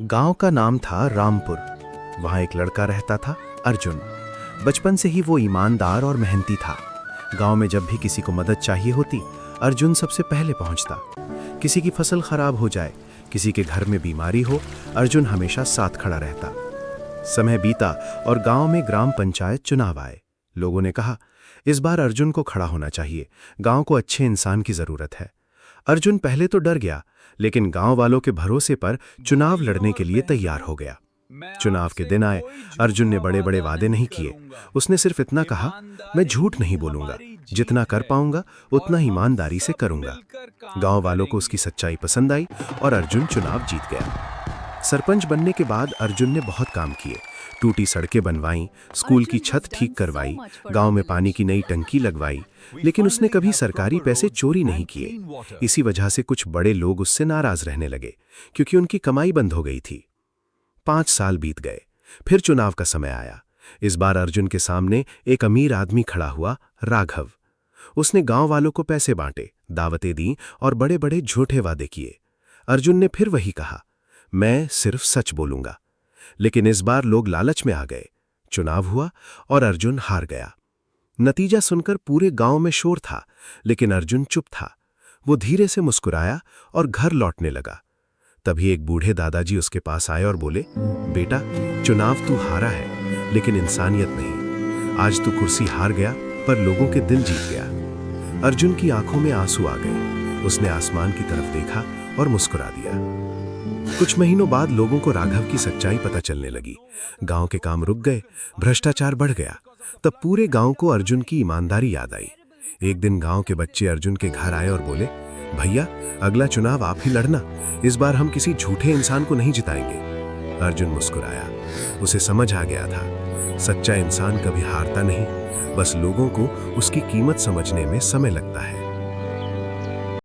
गांव का नाम था रामपुर। वहां एक लड़का रहता था, अर्जुन। बचपन से ही वो ईमानदार और मेहनती था। गांव में जब भी किसी को मदद चाहिए होती, अर्जुन सबसे पहले पहुंचता। किसी की फसल खराब हो जाए, किसी के घर में बीमारी हो, अर्जुन हमेशा साथ खड़ा रहता। समय बीता और गांव में ग्राम पंचायत चुनाव आए। लोगों ने कहा, इस बार अर्जुन को खड़ा होना चाहिए, गांव को अच्छे इंसान की जरूरत है। अर्जुन पहले तो डर गया, लेकिन गांव वालों के भरोसे पर चुनाव लड़ने के लिए तैयार हो गया। चुनाव के दिन आए। अर्जुन ने बड़े बड़े वादे नहीं किए। उसने सिर्फ इतना कहा, मैं झूठ नहीं बोलूंगा, जितना कर पाऊंगा उतना ईमानदारी से करूंगा। गांव वालों को उसकी सच्चाई पसंद आई और अर्जुन चुनाव जीत गया। सरपंच बनने के बाद अर्जुन ने बहुत काम किए। टूटी सड़कें बनवाईं, स्कूल की छत ठीक करवाई, गांव में पानी की नई टंकी लगवाई। लेकिन उसने कभी सरकारी पैसे चोरी नहीं किए। इसी वजह से कुछ बड़े लोग उससे नाराज रहने लगे, क्योंकि उनकी कमाई बंद हो गई थी। 5 साल बीत गए। फिर चुनाव का समय आया। इस बार अर्जुन के सामने एक अमीर आदमी खड़ा हुआ, राघव। उसने गांव वालों को पैसे बांटे, दावतें दी और बड़े बड़े झूठे वादे किए। अर्जुन ने फिर वही कहा, मैं सिर्फ सच बोलूंगा। लेकिन इस बार लोग लालच में आ गए। चुनाव हुआ और अर्जुन हार गया। नतीजा सुनकर पूरे गांव में शोर था, लेकिन अर्जुन चुप था। वो धीरे से मुस्कुराया और घर लौटने लगा। तभी एक बूढ़े दादाजी उसके पास आए और बोले, बेटा, चुनाव तू हारा है, लेकिन इंसानियत नहीं। आज तू कुर्सी हार गया, पर लोगों के दिल जीत गया। अर्जुन की आंखों में आंसू आ गए। उसने आसमान की तरफ देखा और मुस्कुरा दिया। कुछ महीनों बाद लोगों को राघव की सच्चाई पता चलने लगी। गांव के काम रुक गए, भ्रष्टाचार बढ़ गया। तब पूरे गांव को अर्जुन की ईमानदारी याद आई। एक दिन गांव के बच्चे अर्जुन के घर आए और बोले, भैया, अगला चुनाव आप ही लड़ना। इस बार हम किसी झूठे इंसान को नहीं जिताएंगे। अर्जुन मुस्कुराया। उसे समझ आ गया था, सच्चा इंसान कभी हारता नहीं, बस लोगों को उसकी कीमत समझने में समय लगता है।